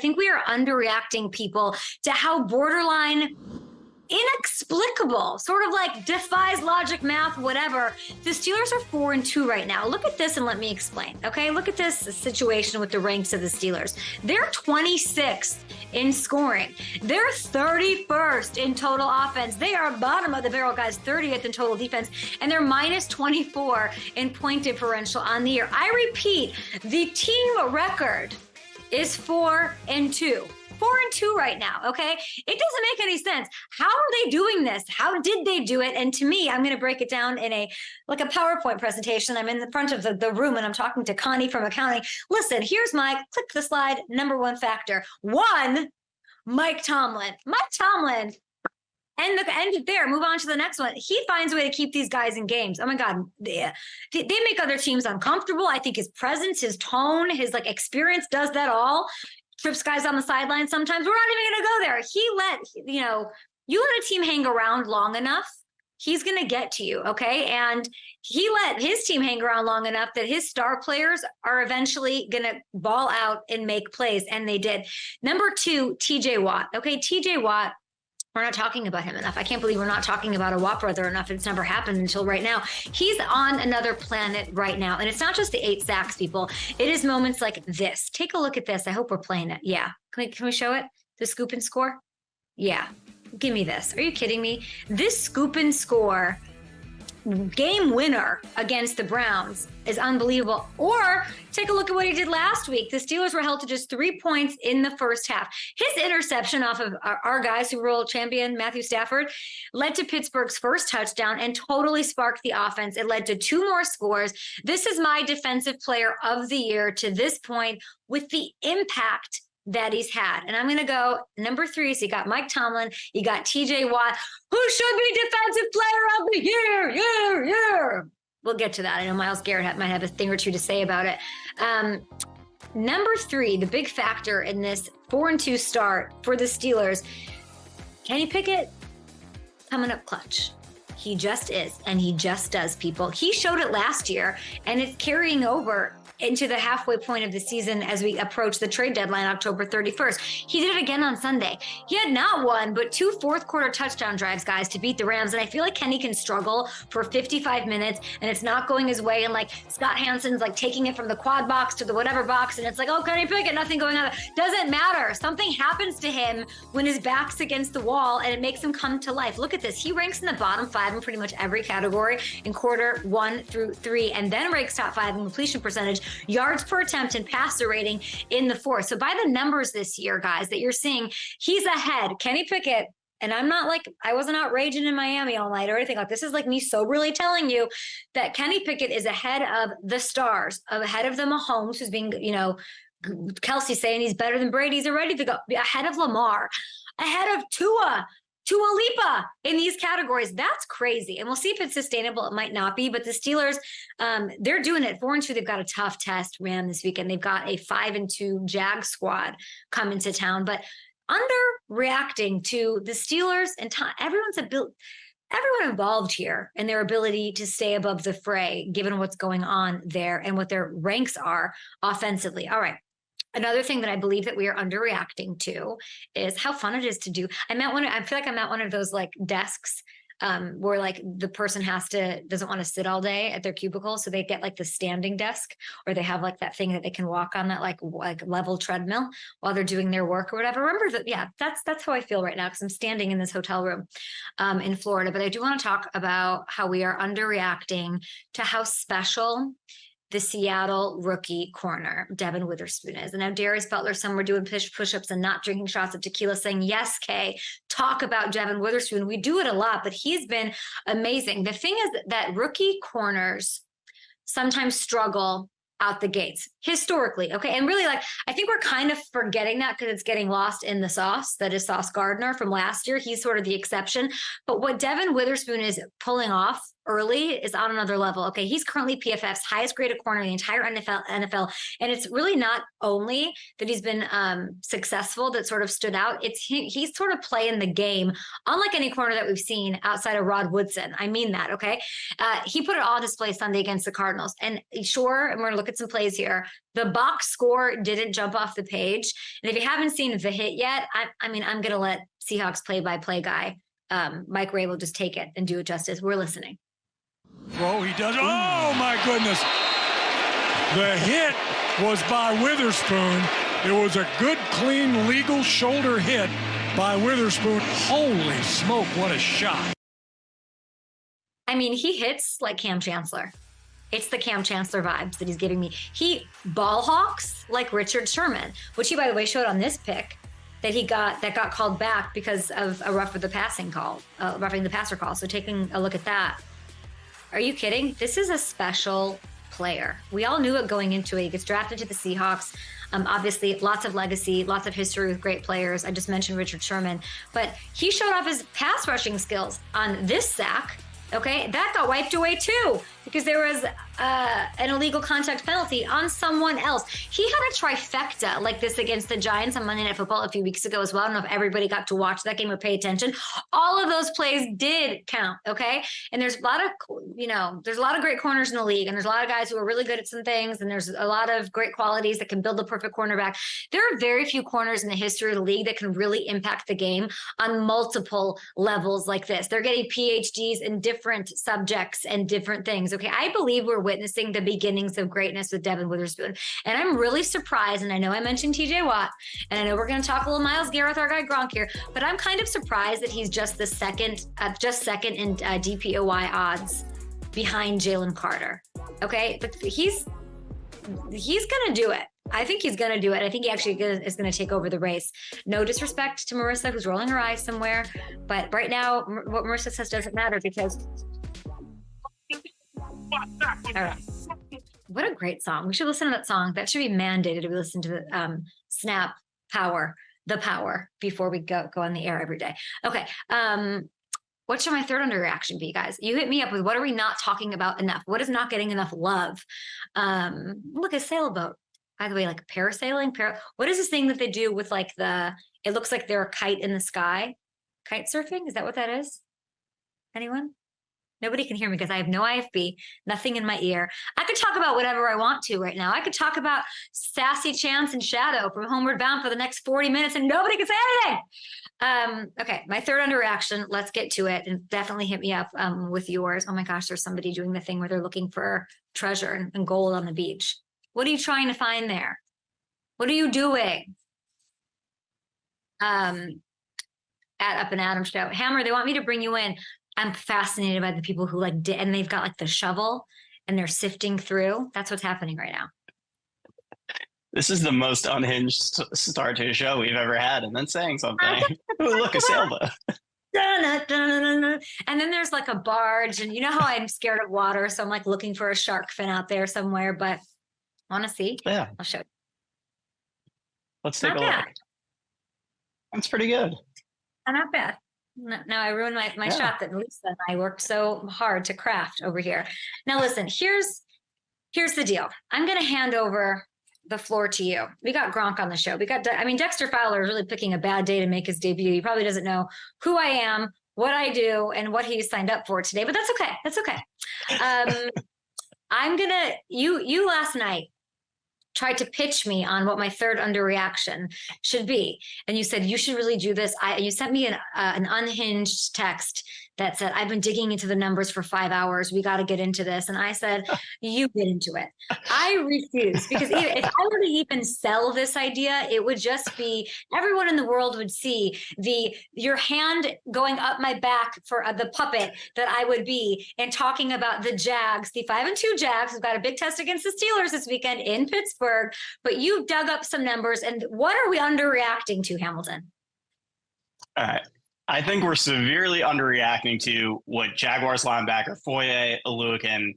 think we are underreacting, people, to how borderline inexplicable, sort of like defies logic, math, whatever. The Steelers are 4-2 right now. Look at this and let me explain. Okay, look at this situation with the ranks of the Steelers. They're 26th in scoring. They're 31st in total offense. They are bottom of the barrel, guys, 30th in total defense, and they're minus 24 in point differential on the year. I repeat, the team record is 4-2. 4-2 right now, okay? It doesn't make any sense. How are they doing this? How did they do it? And to me, I'm going to break it down in a PowerPoint presentation. I'm in the front of the room and I'm talking to Connie from accounting. Listen, here's my, click the slide, number one factor. One, Mike Tomlin. Mike Tomlin, end it there. Move on to the next one. He finds a way to keep these guys in games. Oh my God. They make other teams uncomfortable. I think his presence, his tone, his experience does that all. Trips guys on the sideline sometimes. We're not even going to go there. You let a team hang around long enough, he's going to get to you, okay? And he let his team hang around long enough that his star players are eventually going to ball out and make plays, and they did. Number two, TJ Watt. Okay, TJ Watt, we're not talking about him enough. I can't believe we're not talking about a Watt brother enough. It's never happened until right now. He's on another planet right now. And it's not just the 8 sacks, people. It is moments like this. Take a look at this. I hope we're playing it. Yeah. Can we show it? The scoop and score? Yeah. Give me this. Are you kidding me? This scoop and score game winner against the Browns is unbelievable. Or take a look at what he did last week. The Steelers were held to just 3 points in the first half. His interception off of our guy, Super Bowl champion Matthew Stafford, led to Pittsburgh's first touchdown and totally sparked the offense. It led to 2 more scores. This is my defensive player of the year to this point with the impact that he's had. And I'm going to go number 3. So you got Mike Tomlin, you got TJ Watt, who should be defensive player of the year. We'll get to that. I know Myles Garrett might have a thing or two to say about it. Number 3, the big factor in this 4-2 start for the Steelers, Kenny Pickett coming up clutch. He just is, and he just does, people. He showed it last year, and it's carrying over into the halfway point of the season as we approach the trade deadline, October 31st. He did it again on Sunday. He had not one, but 2 fourth-quarter touchdown drives, guys, to beat the Rams. And I feel like Kenny can struggle for 55 minutes, and it's not going his way. And Scott Hansen's taking it from the quad box to the whatever box, and it's oh, Kenny Pickett, nothing going on. Doesn't matter. Something happens to him when his back's against the wall, and it makes him come to life. Look at this. He ranks in the bottom 5 in pretty much every category in quarter 1 through 3, and then ranks top 5 in completion percentage, yards per attempt, and passer rating in the 4th. So by the numbers this year, guys, that you're seeing, he's ahead. Kenny Pickett, and I'm not I wasn't out raging in Miami all night or anything this is me soberly telling you that Kenny Pickett is ahead of the stars, ahead of the Mahomes, who's being, Kelsey saying he's better than Brady. He's ready to go, ahead of Lamar, ahead of Tua Lipa in these categories. That's crazy. And we'll see if it's sustainable. It might not be, but the Steelers, they're doing it 4-2. They've got a tough test ran this weekend. They've got a 5-2 Jag squad coming to town, but underreacting to the Steelers and everyone involved here and their ability to stay above the fray, given what's going on there and what their ranks are offensively. All right. Another thing that I believe that we are underreacting to is how fun it is to do. I feel like I'm at one of those desks where the person doesn't want to sit all day at their cubicle. So they get the standing desk, or they have that thing that they can walk on, that level treadmill while they're doing their work or whatever. Remember that? Yeah, that's how I feel right now, because I'm standing in this hotel room in Florida. But I do want to talk about how we are underreacting to how special the Seattle rookie corner, Devon Witherspoon, is. And now Darius Butler, some were doing push-ups and not drinking shots of tequila, saying, yes, Kay, talk about Devon Witherspoon. We do it a lot, but he's been amazing. The thing is that rookie corners sometimes struggle out the gates historically. Okay. And really, I think we're kind of forgetting that because it's getting lost in the sauce that is Sauce Gardner from last year. He's sort of the exception. But what Devon Witherspoon is pulling off early is on another level. Okay, he's currently PFF's highest graded corner in the entire NFL, and it's really not only that he's been successful that sort of stood out. It's he's sort of playing the game unlike any corner that we've seen outside of Rod Woodson. I mean that. Okay, he put it all on display Sunday against the Cardinals, and sure, and we're gonna look at some plays here. The box score didn't jump off the page, and if you haven't seen the hit yet, I mean, I'm gonna let Seahawks play-by-play guy Mike Ray will just take it and do it justice. We're listening. Oh, he does. Oh, my goodness. The hit was by Witherspoon. It was a good, clean, legal shoulder hit by Witherspoon. Holy smoke, what a shot. I mean, he hits like Cam Chancellor. It's the Cam Chancellor vibes that he's giving me. He ball hawks like Richard Sherman, which he, by the way, showed on this pick that got called back because of a roughing the passer call. So taking a look at that. Are you kidding? This is a special player. We all knew it going into it. He gets drafted to the Seahawks. Obviously, lots of legacy, lots of history with great players. I just mentioned Richard Sherman, but he showed off his pass rushing skills on this sack. Okay, that got wiped away too because there was an illegal contact penalty on someone else. He had a trifecta like this against the Giants on Monday Night Football a few weeks ago as well. I don't know if everybody got to watch that game or pay attention. All of those plays did count, okay? And there's a lot of, there's a lot of great corners in the league, and there's a lot of guys who are really good at some things, and there's a lot of great qualities that can build the perfect cornerback. There are very few corners in the history of the league that can really impact the game on multiple levels like this. They're getting PhDs in different subjects and different things, okay? I believe we're witnessing the beginnings of greatness with Devon Witherspoon. And I'm really surprised, and I know I mentioned TJ Watt, and I know we're going to talk a little Myles Garrett, our guy Gronk here, but I'm kind of surprised that he's just the second in DPOY odds behind Jalen Carter. Okay, but he's going to do it. I think he's going to do it. I think he actually is going to take over the race. No disrespect to Marissa, who's rolling her eyes somewhere, but right now, what Marissa says doesn't matter because. All right. What a great song. We should listen to that song. That should be mandated to listen to the Snap Power, the Power, before we go on the air every day. Okay. What should my third underreaction be, guys? You hit me up with what are we not talking about enough? What is not getting enough love? Look, a sailboat. By the way, like parasailing. What is this thing that they do with like it looks like they're a kite in the sky? Kite surfing? Is that what that is? Anyone? Nobody can hear me because I have no IFB, nothing in my ear. I could talk about whatever I want to right now. I could talk about Sassy Chance and Shadow from Homeward Bound for the next 40 minutes and nobody can say anything. Okay, my third underreaction, let's get to it. And definitely hit me up with yours. Oh my gosh, there's somebody doing the thing where they're looking for treasure and gold on the beach. What are you trying to find there? What are you doing? At Up and Adams show. Hammer, they want me to bring you in. I'm fascinated by the people who and they've got like the shovel and they're sifting through. That's what's happening right now. This is the most unhinged start to a show we've ever had. And then saying something. Oh, look, a sailboat. And then there's like a barge, and you know how I'm scared of water. So I'm like looking for a shark fin out there somewhere, but want to see? Yeah. I'll show you. Let's take a look. That's pretty good. Not bad. No, I ruined my shot that Lisa and I worked so hard to craft over here. Now, listen, here's the deal. I'm going to hand over the floor to you. We got Gronk on the show. Dexter Fowler is really picking a bad day to make his debut. He probably doesn't know who I am, what I do, and what he signed up for today, but that's okay. That's okay. You last night tried to pitch me on what my third underreaction should be. And you said, you should really do this. You sent me an unhinged text that said, I've been digging into the numbers for 5 hours. We got to get into this. And I said, you get into it. I refuse, because if I were to even sell this idea, it would just be, everyone in the world would see your hand going up my back for the puppet that I would be, and talking about the Jags, the 5-2 Jags, who've got a big test against the Steelers this weekend in Pittsburgh. But you dug up some numbers, and what are we underreacting to, Hamilton? All right. I think we're severely underreacting to what Jaguars linebacker Foye Oluokun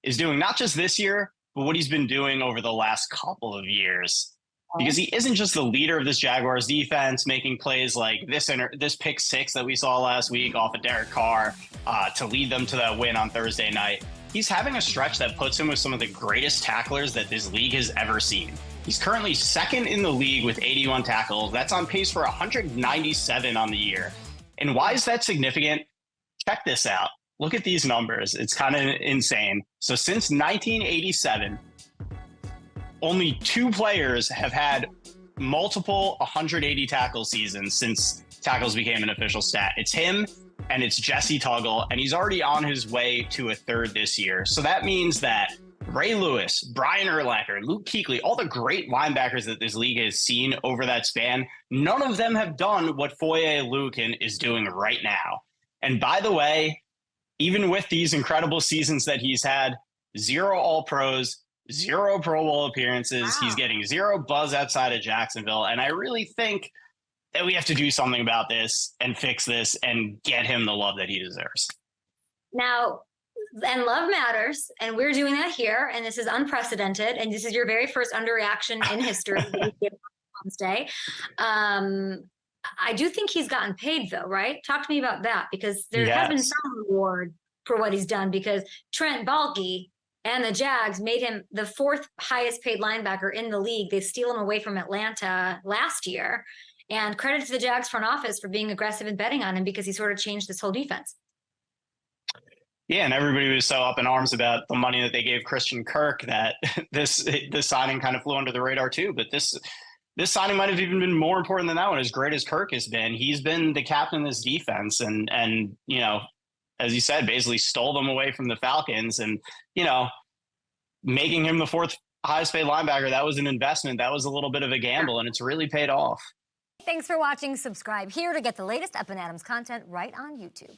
is doing, not just this year, but what he's been doing over the last couple of years. because he isn't just the leader of this Jaguars defense, making plays like this pick six that we saw last week off of Derek Carr to lead them to that win on Thursday night. He's having a stretch that puts him with some of the greatest tacklers that this league has ever seen. He's currently second in the league with 81 tackles. That's on pace for 197 on the year. And why is that significant? Check this out. Look at these numbers. It's kind of insane. So since 1987, only 2 players have had multiple 180 tackle seasons since tackles became an official stat. It's him and it's Jesse Tuggle, and he's already on his way to a 3rd this year. So that means that Ray Lewis, Brian Urlacher, Luke Kuechly, all the great linebackers that this league has seen over that span, none of them have done what Foye Oluokun is doing right now. And by the way, even with these incredible seasons that he's had, 0 All-Pros, 0 Pro Bowl appearances. Wow. He's getting 0 buzz outside of Jacksonville. And I really think that we have to do something about this and fix this and get him the love that he deserves. Now, and love matters, and we're doing that here, and this is unprecedented, and this is your very first underreaction in history that you did on Wednesday. I do think he's gotten paid, though, right? Talk to me about that, because there has been some reward for what he's done, because Trent Baalke and the Jags made him the 4th highest paid linebacker in the league. They steal him away from Atlanta last year. And credit to the Jags front office for being aggressive and betting on him, because he sort of changed this whole defense. Yeah, and everybody was so up in arms about the money that they gave Christian Kirk that this signing kind of flew under the radar too. But this signing might have even been more important than that one. As great as Kirk has been, he's been the captain of this defense, and you know, as you said, basically stole them away from the Falcons, and you know, making him the 4th highest paid linebacker. That was an investment. That was a little bit of a gamble, and it's really paid off. Thanks for watching. Subscribe here to get the latest Up and Adams content right on YouTube.